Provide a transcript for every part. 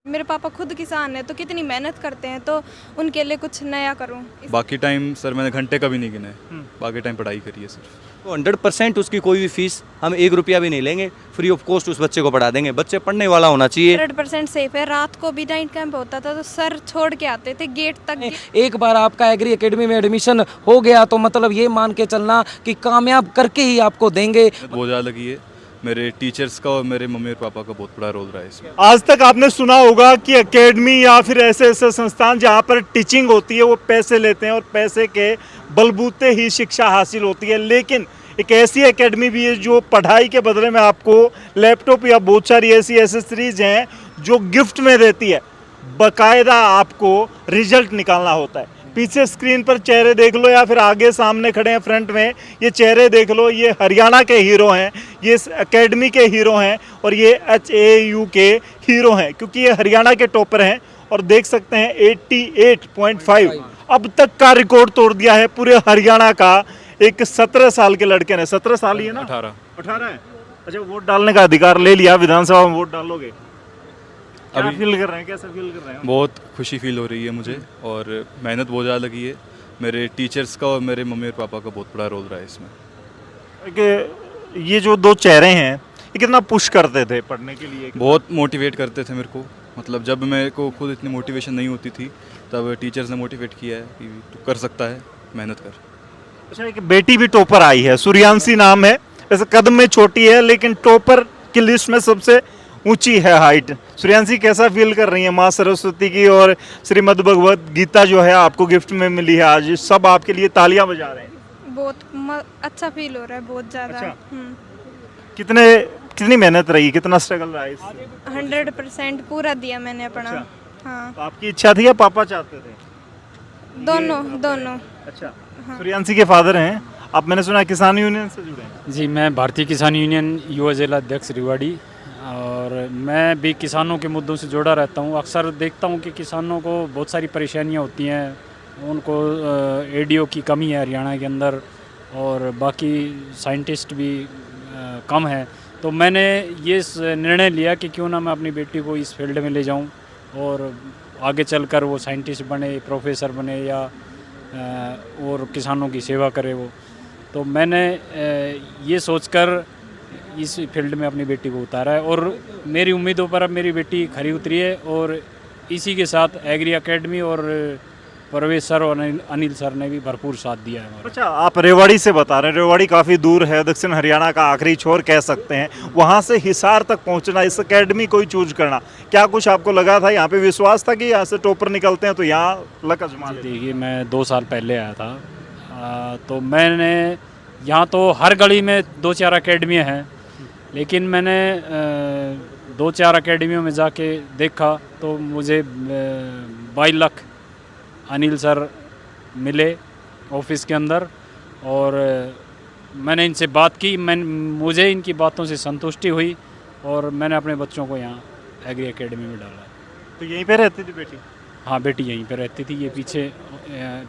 मेरे पापा खुद किसान है तो कितनी मेहनत करते हैं, तो उनके लिए कुछ नया करूं। बाकी टाइम सर मैंने घंटे का भी नहीं गिने, बाकी टाइम पढ़ाई करी है सिर्फ। तो 100% उसकी कोई भी फीस हम 1 रुपया भी नहीं लेंगे, फ्री ऑफ कॉस्ट उस बच्चे को पढ़ा देंगे। बच्चे पढ़ने वाला होना चाहिए। 100% सेफ है। रात को भी नाइट कैंप होता था तो सर छोड़ के आते थे गेट तक। एक बार आपका एग्री एकेडमी में एडमिशन हो गया तो मतलब ये मान के चलना कि कामयाब करके ही आपको देंगे। बहुत ज़्यादा लगी है, मेरे टीचर्स का और मेरे मम्मी और पापा का बहुत बड़ा रोल रहा है इसमें। आज तक आपने सुना होगा कि एकेडमी या फिर ऐसे ऐसे संस्थान जहाँ पर टीचिंग होती है वो पैसे लेते हैं और पैसे के बलबूते ही शिक्षा हासिल होती है, लेकिन एक ऐसी एकेडमी भी है जो पढ़ाई के बदले में आपको लैपटॉप या बहुत सारी ऐसी एसेसरीज हैं जो गिफ्ट में देती है। बाकायदा आपको रिजल्ट निकालना होता है। पीछे स्क्रीन पर चेहरे देख लो या फिर आगे सामने खड़े हैं फ्रंट में, ये चेहरे देख लो, ये हरियाणा के हीरो हैं, ये इस एकेडमी के हीरो हैं और ये HAU के हीरो हैं, क्योंकि ये हरियाणा के टॉपर हैं। और देख सकते हैं 88.5 अब तक का रिकॉर्ड तोड़ दिया है पूरे हरियाणा का एक 17 साल के लड़के ने। 17 साल ही है ना? 18 है। अच्छा, वोट डालने का अधिकार ले लिया, विधानसभा में वोट डालोगे? क्या फील कर रहे हैं, कैसा फील कर रहे हैं? बहुत खुशी फील हो रही है मुझे और मेहनत बहुत ज़्यादा लगी है। मेरे टीचर्स का और मेरे मम्मी और पापा का बहुत बड़ा रोल रहा है इसमें। कि ये जो दो चेहरे हैं ये कितना पुश करते थे पढ़ने के लिए? बहुत मोटिवेट करते थे मेरे को, मतलब जब मेरे को खुद इतनी मोटिवेशन नहीं होती थी तब टीचर्स ने मोटिवेट किया है कि तू कर सकता है, मेहनत कर। अच्छा, एक बेटी भी टॉपर आई है, सूर्यांशी नाम है। वैसे कदम में छोटी है लेकिन टॉपर की लिस्ट में सबसे ऊंची है हाइट। सूर्यांशी कैसा फील कर रही है? माँ सरस्वती की और श्रीमद् भगवत गीता जो है आपको गिफ्ट में मिली है आज, सब आपके लिए तालियां बजा रहे हैं। बहुत अच्छा फील हो रहा है, बहुत ज़्यादा। अच्छा। कितनी मेहनत रही, कितना स्ट्रगल रहा है? 100% पूरा दिया मैंने अपना। अच्छा। हाँ, तो आपकी इच्छा थी या पापा चाहते थे? दोनों। अच्छा। सूर्यांशी के फादर हैं आप, मैंने सुना किसान यूनियन से जुड़े हैं? जी, मैं भारतीय किसान यूनियन युवा जिला अध्यक्ष रेवाड़ी, और मैं भी किसानों के मुद्दों से जुड़ा रहता हूँ। अक्सर देखता हूँ कि किसानों को बहुत सारी परेशानियाँ होती हैं, उनको ADO की कमी है हरियाणा के अंदर और बाकी साइंटिस्ट भी कम है। तो मैंने ये निर्णय लिया कि क्यों ना मैं अपनी बेटी को इस फील्ड में ले जाऊँ और आगे चलकर वो साइंटिस्ट बने, प्रोफेसर बने या और किसानों की सेवा करे वो। तो मैंने ये सोचकर इस फील्ड में अपनी बेटी को उतारा है और मेरी उम्मीदों पर अब मेरी बेटी खरी उतरी है और इसी के साथ एग्री एकेडमी और परवेश सर और अनिल सर ने भी भरपूर साथ दिया है हमारा। अच्छा, आप रेवाड़ी से बता रहे हैं, रेवाड़ी काफ़ी दूर है, दक्षिण हरियाणा का आखिरी छोर कह सकते हैं। वहाँ से हिसार तक पहुँचना, इस एकेडमी को ही चूज करना, क्या कुछ आपको लगा था? यहाँ पे विश्वास था कि यहाँ से टॉपर निकलते हैं तो यहाँ लक आजमा लेते हैं? देखिए, मैं 2 साल पहले आया था, तो मैंने यहाँ तो हर गली में 2-4 अकेडमियाँ हैं, लेकिन मैंने 2-4 अकेडमियों में जाके देखा तो मुझे 22 लाख अनिल सर मिले ऑफिस के अंदर और मैंने इनसे बात की। मुझे इनकी बातों से संतुष्टि हुई और मैंने अपने बच्चों को यहाँ एग्री एकेडमी में डाला। तो यहीं पे रहती थी बेटी? हाँ, बेटी यहीं पे रहती थी। ये पीछे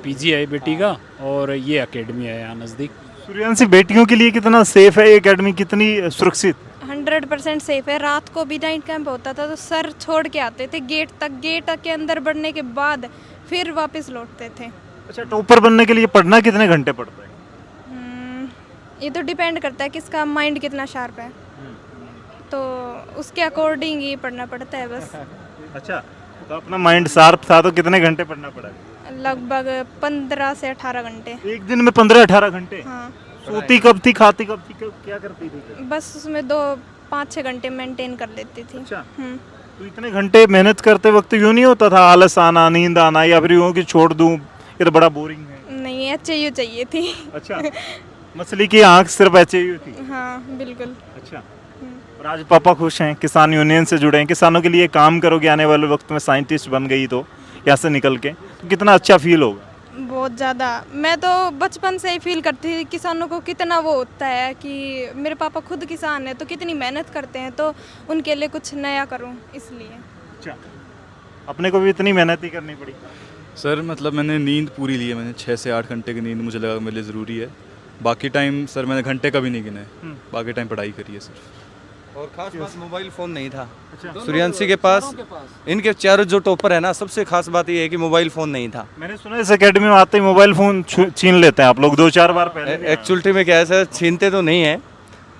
PG है बेटी का और ये एकेडमी है यहाँ नज़दीक। सूर्यांशी, बेटियों के लिए कितना सेफ है ये एकेडमी, कितनी सुरक्षित? 100% सेफ है। रात को भी नाइट कैंप होता था तो सर छोड़ के आते थे गेट तक। गेट के अंदर बढ़ने के बाद फिर वापस लौटते थे। अच्छा, टॉपर बनने के लिए पढ़ना कितने घंटे पड़ता है? ये तो डिपेंड करता है किसका माइंड कितना शार्प है, तो उसके अकॉर्डिंग ही पढ़ना पड़ता है बस। अच्छा, तो अपना माइंड शार्प था तो कितने घंटे पढ़ना पड़ा? लगभग 15 से 18 घंटे। एक दिन में 15-18 घंटे? हाँ। सोती कब थी, खाती कब थी, क्या करती थी? बस उसमें 2-5-6 घंटे मेंटेन कर लेती थी। अच्छा। तो इतने घंटे मेहनत करते वक्त यूँ नहीं होता था आलस आना, नींद आना, या फिर यूँ कि छोड़ दूँ ये तो बड़ा बोरिंग है? नहीं, HAU चाहिए थी। अच्छा, मछली की आंख सिर्फ HAU थी? हाँ, बिल्कुल। अच्छा। और आज पापा खुश हैं, किसान यूनियन से जुड़े हैं, किसानों के लिए काम करोगे, आने वाले वक्त में साइंटिस्ट बन गई तो यहाँ से निकल के, तो कितना अच्छा फील होगा? बहुत ज़्यादा। मैं तो बचपन से ही फील करती थी किसानों को कितना वो होता है कि मेरे पापा खुद किसान है तो कितनी मेहनत करते हैं, तो उनके लिए कुछ नया करूं, इसलिए। अच्छा, अपने को भी इतनी मेहनत ही करनी पड़ी? सर मतलब मैंने नींद पूरी ली है, मैंने 6 से 8 घंटे की नींद मुझे लगा मेरे लिए ज़रूरी है। बाकी टाइम सर मैंने घंटे का भी नहीं गिना है, बाकी टाइम पढ़ाई करी है सिर्फ। और खास बात मोबाइल फ़ोन नहीं था सूर्यांशी के पास। इनके चारों जो टॉपर है ना, सबसे खास बात ये है कि मोबाइल फ़ोन नहीं था। मैंने सुना इस एकेडमी में आते ही मोबाइल फ़ोन छीन लेते हैं आप लोग, 2-4 बार पहले भी। एक्चुअलिटी में क्या है सर, छीनते तो नहीं है,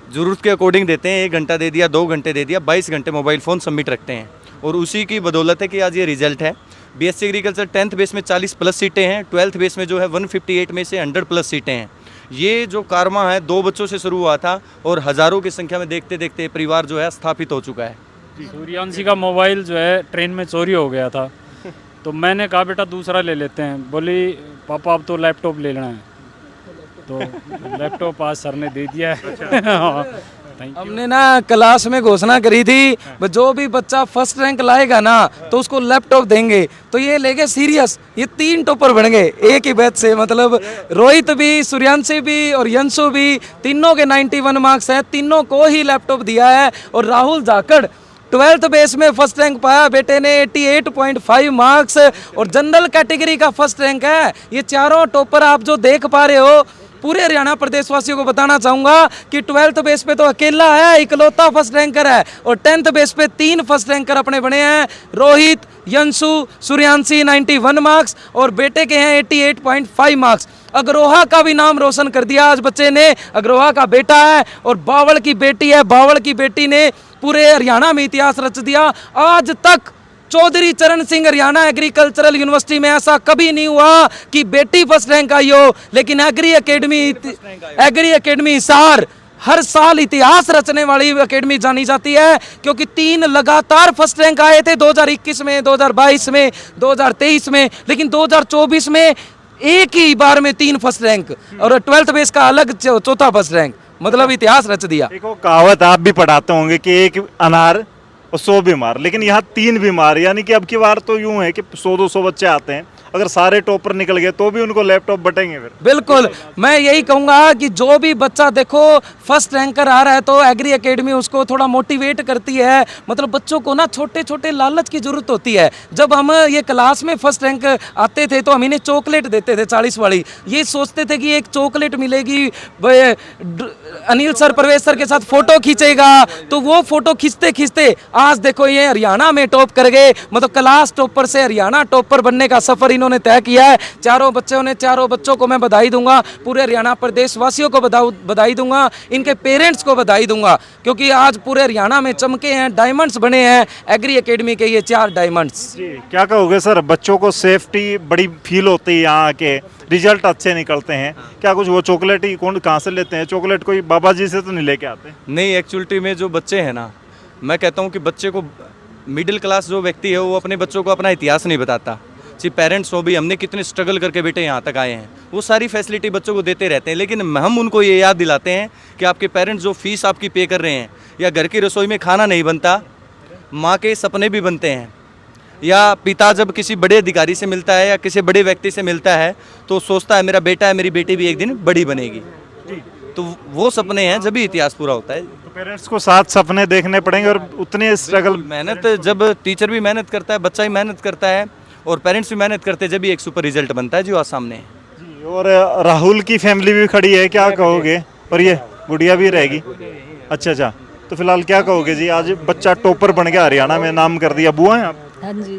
ज़रूरत के अकॉर्डिंग देते हैं। 1 घंटा दे दिया, 2 घंटे दे दिया, 22 घंटे मोबाइल फ़ोन सबमिट रखते हैं। और उसी की बदौलत है कि आज ये रिजल्ट है। बीएससी एग्रीकल्चर 10th बेस में 40+ सीटें हैं, 12th बेस में जो है 158 में से 100+ सीटें हैं। ये जो कारवां है 2 बच्चों से शुरू हुआ था और हज़ारों की संख्या में देखते देखते परिवार जो है स्थापित हो चुका है। सूर्यांशी का मोबाइल जो है ट्रेन में चोरी हो गया था, तो मैंने कहा बेटा दूसरा ले लेते हैं। बोली पापा अब तो लैपटॉप ले लेना है, तो लैपटॉप आज सर ने दे दिया है। हमने ना क्लास में घोषणा करी थी, जो भी बच्चा फर्स्ट रैंक लाएगा ना तो उसको लैपटॉप देंगे। तो ये लेके सीरियस, ये 3 टॉपर बन गए एक ही बैच से। मतलब रोहित भी, सूर्यांशी भी और यंशु भी, तीनों के 91 मार्क्स हैं, तीनों को ही लैपटॉप दिया है। और राहुल जाखड़ 12th बेस में फर्स्ट रैंक पाया, बेटे ने 88.5 मार्क्स और जनरल कैटेगरी का फर्स्ट रैंक है। ये चारों टॉपर आप जो देख पा रहे हो, पूरे हरियाणा प्रदेश वासियों को बताना चाहूंगा कि 12th बेस पे तो अकेला है, इकलौता फर्स्ट रैंकर है। और 10th बेस पे 3 फर्स्ट रैंकर अपने बने हैं, रोहित, यंशु, सूर्यांशी 91 मार्क्स और बेटे के हैं 88.5 मार्क्स। अग्रोहा का भी नाम रोशन कर दिया आज बच्चे ने। अग्रोहा का बेटा है और बावल की बेटी है। बावल की बेटी ने पूरे हरियाणा में इतिहास रच दिया। आज तक चौधरी चरण सिंह हरियाणा एग्रीकल्चरल यूनिवर्सिटी में ऐसा कभी नहीं हुआ कि बेटी फर्स्ट रैंक आई हो, लेकिन एग्री एकेडमी हिसार हर साल इतिहास रचने वाली एकेडमी जानी जाती है, क्योंकि 3 लगातार फर्स्ट रैंक आए थे 2021 में, 2022 में, 2023 में, लेकिन 2024 में एक ही बार में 3 फर्स्ट रैंक और 12th बेस का अलग 4था फर्स्ट रैंक। मतलब इतिहास रच दिया। एक वो कहावत आप भी पढ़ाते होंगे कि एक अनार और 100 बीमार, लेकिन यहाँ 3 बीमार, यानी कि अब की बार तो यूं है कि 100-200 बच्चे आते हैं, अगर सारे टॉपर निकल गए तो भी उनको लैपटॉप बटेंगे फिर। बिल्कुल, मैं यही कहूंगा कि जो भी बच्चा देखो फर्स्ट रैंकर आ रहा है तो एग्री एकेडमी उसको थोड़ा मोटिवेट करती है। मतलब बच्चों को ना छोटे छोटे लालच की जरूरत होती है। जब हम ये क्लास में फर्स्ट रैंक आते थे तो हम इन्हें चॉकलेट देते थे 40 वाली। ये सोचते थे कि एक चॉकलेट मिलेगी, अनिल सर प्रवेश सर के साथ फोटो खींचेगा, तो वो फोटो खींचते खींचते आज देखो ये हरियाणा में टॉप कर गए। मतलब क्लास टॉपर से हरियाणा टॉपर बनने का सफर इन्होंने तय किया है। चारों बच्चों को मैं बधाई दूंगा, पूरे हरियाणा प्रदेश वासियों को बधाई दूंगा, इनके पेरेंट्स को बधाई दूंगा, क्योंकि आज पूरे हरियाणा में चमके हैं, डायमंड्स बने हैं एग्री एकेडमी के ये 4 डायमंड्स। जी, क्या कहोगे सर, बच्चों को सेफ्टी बड़ी फील होती है, यहाँ के रिजल्ट अच्छे निकलते हैं, क्या कुछ वो चॉकलेट ही कहाँ से लेते हैं? चॉकलेट कोई बाबा जी से तो नहीं लेके आते? नहीं, एक्चुअलिटी में जो बच्चे हैं ना, मैं कहता हूँ कि बच्चे को मिडिल क्लास जो व्यक्ति है वो अपने बच्चों को अपना इतिहास नहीं बताता। जी पेरेंट्स हो भी, हमने कितने स्ट्रगल करके बेटे यहाँ तक आए हैं, वो सारी फैसिलिटी बच्चों को देते रहते हैं, लेकिन हम उनको ये याद दिलाते हैं कि आपके पेरेंट्स जो फीस आपकी पे कर रहे हैं, या घर की रसोई में खाना नहीं बनता, माँ के सपने भी बनते हैं, या पिता जब किसी बड़े अधिकारी से मिलता है या किसी बड़े व्यक्ति से मिलता है तो सोचता है मेरा बेटा है, मेरी बेटी भी एक दिन बड़ी बनेगी। तो वो सपने हैं, जब भी इतिहास पूरा होता है। तो पेरेंट्स को साथ सपने देखने पड़ेंगे और उतने स्ट्रगल, मेहनत, जब टीचर भी मेहनत करता है, बच्चा भी मेहनत करता है और पेरेंट्स भी मेहनत करते हैं, जब भी एक सुपर रिजल्ट बनता है जो आज सामने है। जी, और राहुल की फैमिली भी खड़ी है, क्या कहोगे? और ये गुड़िया भी रहेगी? अच्छा, तो फिलहाल क्या कहोगे जी, आज बच्चा टॉपर बन गया, हरियाणा में नाम कर दिया। बुआ हैं आप? हाँ जी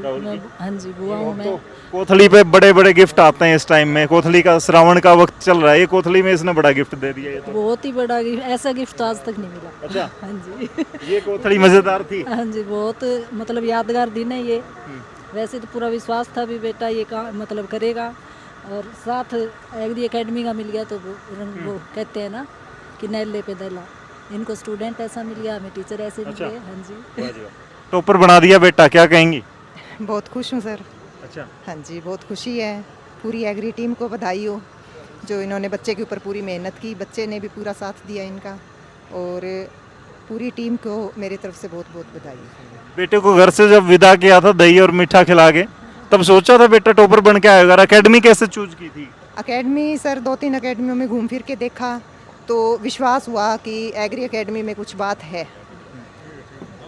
बुआ हूँ मैं। कोथली पे बड़े बड़े गिफ्ट आते हैं इस टाइम में, कोथली का श्रावण का वक्त चल रहा है, ये कोथली में इसने बड़ा गिफ्ट दे दिया। ये तो बहुत ही बड़ा गिफ्ट, ऐसा गिफ्ट तो आज तक नहीं मिला। अच्छा, हाँ जी ये कोथली मजेदार थी। हाँ जी, बहुत मतलब यादगार दिन है ये। वैसे तो पूरा विश्वास था भी बेटा ये काम मतलब करेगा, और साथ एग्री एकेडमी का मिल गया तो वो कहते हैं ना कि नैले पे दला, इनको स्टूडेंट ऐसा मिल गया, हमें टीचर ऐसे मिल गए। हाँ जी, टॉपर बना दिया बेटा, क्या कहेंगी? बहुत खुश हूँ सर। अच्छा, हाँ जी, बहुत खुशी है। पूरी एग्री टीम को बधाई हो, जो इन्होंने बच्चे के ऊपर पूरी मेहनत की, बच्चे ने भी पूरा साथ दिया इनका, और पूरी टीम को मेरी तरफ से बहुत बहुत बधाई। बेटे को घर से जब विदा किया था दही और मीठा खिला के, तब सोचा था बेटा टॉपर बन के आएगा? अकेडमी कैसे चूज की थी? अकेडमी सर 2-3 अकेडमियों में घूम फिर के देखा तो विश्वास हुआ कि एग्री एकेडमी में कुछ बात है,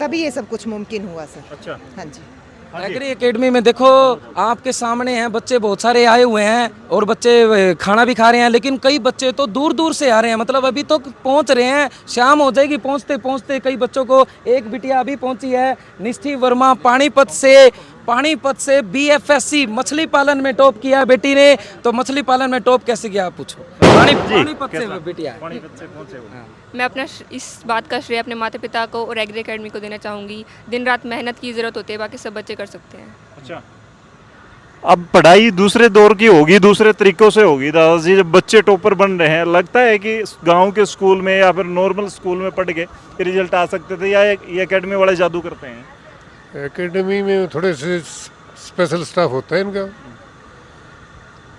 तभी ये सब कुछ मुमकिन हुआ सर। अच्छा, हाँ जी। एग्री एकेडमी में देखो आपके सामने हैं, बच्चे बहुत सारे आए हुए हैं और बच्चे खाना भी खा रहे हैं, लेकिन कई बच्चे तो दूर दूर से आ रहे हैं, मतलब अभी तो पहुंच रहे हैं, शाम हो जाएगी पहुंचते पहुंचते कई बच्चों को। एक बिटिया अभी पहुंची है निष्ठी वर्मा पानीपत से BFSC मछली पालन में टॉप किया बेटी ने। तो मछली पालन में टॉप कैसे किया आप पूछो। पानीपत से बिटिया है। मैं अपना इस बात का श्रेय अपने माता पिता को और एग्री एकेडमी को देना चाहूँगी। दिन रात मेहनत की ज़रूरत होती है, बाकी सब बच्चे कर सकते हैं। अच्छा, अब पढ़ाई दूसरे दौर की होगी, दूसरे तरीकों से होगी दादाजी। जब बच्चे टॉपर बन रहे हैं, लगता है कि गांव के स्कूल में या फिर नॉर्मल स्कूल में पढ़ के रिजल्ट आ सकते थे, या ये एकेडमी वाले जादू करते हैं? एकेडमी में थोड़े से स्पेशल स्टाफ होता है इनका।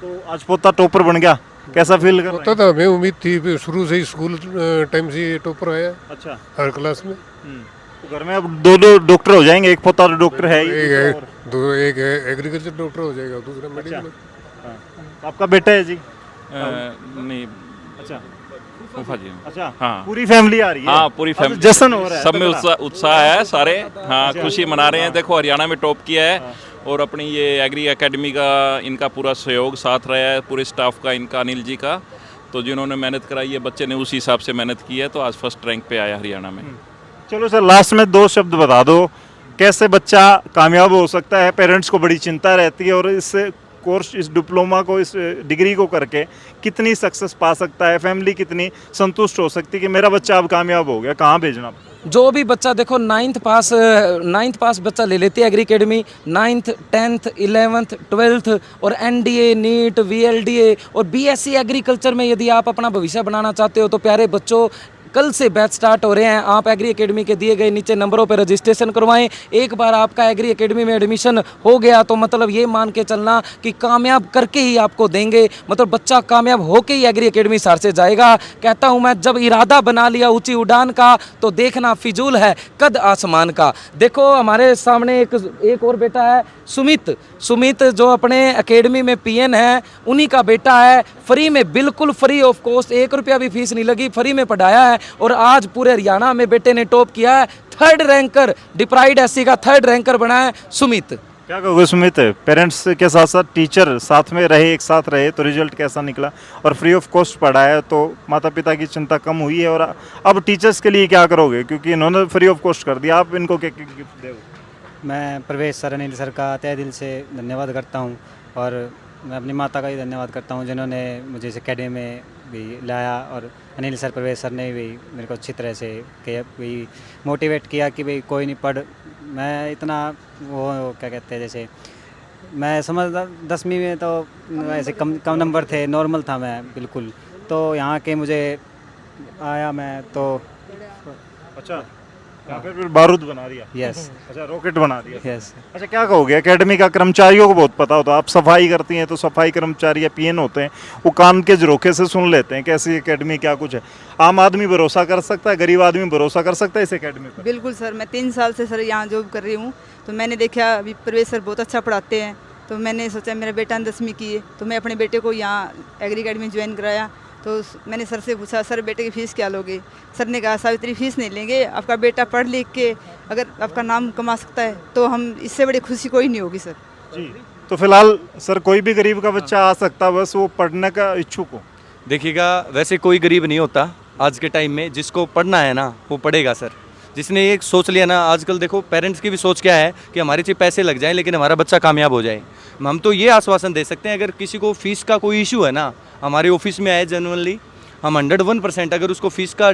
तो आज पोता टॉपर बन गया, कैसा फील कर होता था, हमें उम्मीद थी शुरू से ही, स्कूल टाइम से ये टॉपर आया। अच्छा, हर क्लास में। तो घर में अब दो डॉक्टर हो जाएंगे, एक पोता डॉक्टर है ही, एक एग्रीकल्चर डॉक्टर हो जाएगा, दूसरा मेडिकल। आपका बेटा है जी? नहीं। अच्छा, फूफा जी। अच्छा, हाँ, पूरी फैमिली आ रही है? हाँ, पूरी फैमिली, जश्न हो रहा है, सब में उत्साह है सारे। हाँ, खुशी मना रहे हैं। देखो हरियाणा में टॉप किया है और अपनी ये एग्री एकेडमी का इनका पूरा सहयोग साथ रहा है, पूरे स्टाफ का, इनका अनिल जी का। तो जिन्होंने मेहनत कराई है, बच्चे ने उसी हिसाब से मेहनत की है, तो आज फर्स्ट रैंक पे आया हरियाणा में। चलो सर, लास्ट में 2 शब्द बता दो, कैसे बच्चा कामयाब हो सकता है? पेरेंट्स को बड़ी चिंता रहती है, और इस कोर्स, इस डिप्लोमा को, इस डिग्री को करके कितनी सक्सेस पा सकता है? फैमिली कितनी संतुष्ट हो सकती है कि मेरा बच्चा अब कामयाब हो गया? कहाँ भेजना? जो भी बच्चा देखो 9th पास बच्चा ले लेती है agree academy, 9th 10th 11th 12th और NDA नीट VLDA और BSc एग्रीकल्चर में यदि आप अपना भविष्य बनाना चाहते हो तो प्यारे बच्चों, कल से बैच स्टार्ट हो रहे हैं। आप एग्री एकेडमी के दिए गए नीचे नंबरों पर रजिस्ट्रेशन करवाएं। एक बार आपका एग्री एकेडमी में एडमिशन हो गया तो मतलब ये मान के चलना कि कामयाब करके ही आपको देंगे, मतलब बच्चा कामयाब होके ही एग्री एकेडमी सर से जाएगा। कहता हूँ मैं, जब इरादा बना लिया ऊंची उड़ान का तो देखना फिजूल है कद आसमान का। देखो हमारे सामने एक और बेटा है, सुमित जो अपने एकेडमी में PN है, उन्हीं का बेटा है। फ्री में, बिल्कुल फ्री ऑफ कॉस्ट, 1 रुपया भी फीस नहीं लगी, फ्री में पढ़ाया है और आज पूरे हरियाणा में बेटे ने टॉप किया है। 3rd रैंकर, डिप्राइड SC का 3rd रैंकर बना है सुमित। क्या कहोगे सुमित, पेरेंट्स के साथ साथ टीचर साथ में रहे, एक साथ रहे, तो रिजल्ट कैसा निकला? और फ्री ऑफ कॉस्ट पढ़ाया तो माता पिता की चिंता कम हुई है। और अब टीचर्स के लिए क्या करोगे, क्योंकि इन्होंने फ्री ऑफ कॉस्ट कर दिया, आप इनको क्या गिफ्ट दोगे? मैं प्रवेश सर, अनिल सर का तहे दिल से धन्यवाद करता हूं, और मैं अपनी माता का भी धन्यवाद करता हूं जिन्होंने मुझे इस एकेडमी में भी लाया, और अनिल सर, प्रवेश सर ने भी मेरे को अच्छी तरह से भी मोटिवेट किया कि भाई कोई नहीं, पढ़। मैं इतना वो क्या कहते हैं, जैसे मैं समझदा 10वीं में तो ऐसे कम नंबर थे, नॉर्मल था मैं बिल्कुल। तो यहाँ के मुझे आया मैं तो, अच्छा, यहाँ पे फिर बारूद बना दिया। यस। अच्छा, रॉकेट बना दिया। यस। अच्छा, क्या कहोगे, एकेडमी का कर्मचारियों को बहुत पता होता है, आप सफाई करती हैं तो सफाई कर्मचारी या PN होते हैं, वो कान के झरोखे से सुन लेते हैं कैसी एकेडमी क्या कुछ है। आम आदमी भरोसा कर सकता है, गरीब आदमी भरोसा कर सकता है इस एकेडमी पर? बिल्कुल सर, मैं 3 साल से सर यहाँ जॉब कर रही हूँ, तो मैंने देखा अभी प्रवेश सर बहुत अच्छा पढ़ाते हैं, तो मैंने सोचा, मेरा बेटा ने 10वीं की है, तो मैं अपने बेटे को यहाँ एग्री एकेडमी ज्वाइन कराया। तो मैंने सर से पूछा, सर बेटे की फ़ीस क्या लोगे? सर ने कहा, सावित्री फीस नहीं लेंगे, आपका बेटा पढ़ लिख के अगर आपका नाम कमा सकता है तो हम, इससे बड़ी खुशी कोई नहीं होगी सर जी। तो फिलहाल सर कोई भी गरीब का बच्चा आ सकता, बस वो पढ़ने का इच्छुक हो? देखिएगा, वैसे कोई गरीब नहीं होता आज के टाइम में, जिसको पढ़ना है ना वो पढ़ेगा सर। जिसने एक सोच लिया ना, आजकल देखो पेरेंट्स की भी सोच क्या है कि हमारे से पैसे लग जाएं लेकिन हमारा बच्चा कामयाब हो जाए। हम तो ये आश्वासन दे सकते हैं, अगर किसी को फीस का कोई इशू है ना, हमारे ऑफिस में आए जेन्युइनली, हम 101%, अगर उसको फीस का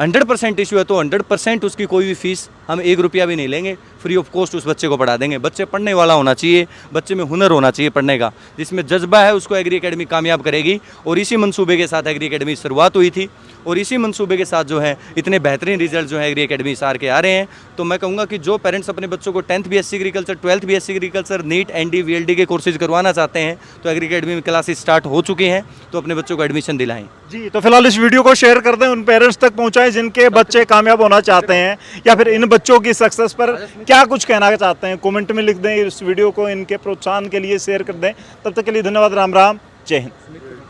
100% इशू है तो 100% उसकी कोई भी फीस हम 1 रुपया भी नहीं लेंगे, फ्री ऑफ कॉस्ट उस बच्चे को पढ़ा देंगे। बच्चे पढ़ने वाला होना चाहिए, बच्चे में हुनर होना चाहिए पढ़ने का, जिसमें जज्बा है उसको एग्री एकेडमी कामयाब करेगी। और इसी मंसूबे के साथ एग्री एकेडमी शुरुआत हुई थी, और इसी मंसूबे के साथ जो है इतने बेहतरीन रिजल्ट जो है एग्री एकेडमी सार के आ रहे हैं। तो मैं कहूँगा कि जो पेरेंट्स अपने बच्चों को 10th BSc agriculture, 12th BSc agriculture, NEET ND VLD के कोर्सेज करवाना चाहते हैं तो एग्री एकेडमी में क्लासेस स्टार्ट हो चुकी हैं, तो अपने बच्चों को एडमिशन दिलाएं जी। तो फिलहाल इस वीडियो को शेयर कर दें, उन पेरेंट्स तक पहुंचाएं जिनके बच्चे कामयाब होना चाहते हैं, या फिर इन बच्चों की सक्सेस पर क्या कुछ कहना चाहते हैं, कमेंट में लिख दें। इस वीडियो को इनके प्रोत्साहन के लिए शेयर कर दें। तब तक के लिए धन्यवाद, राम राम, जय हिंद।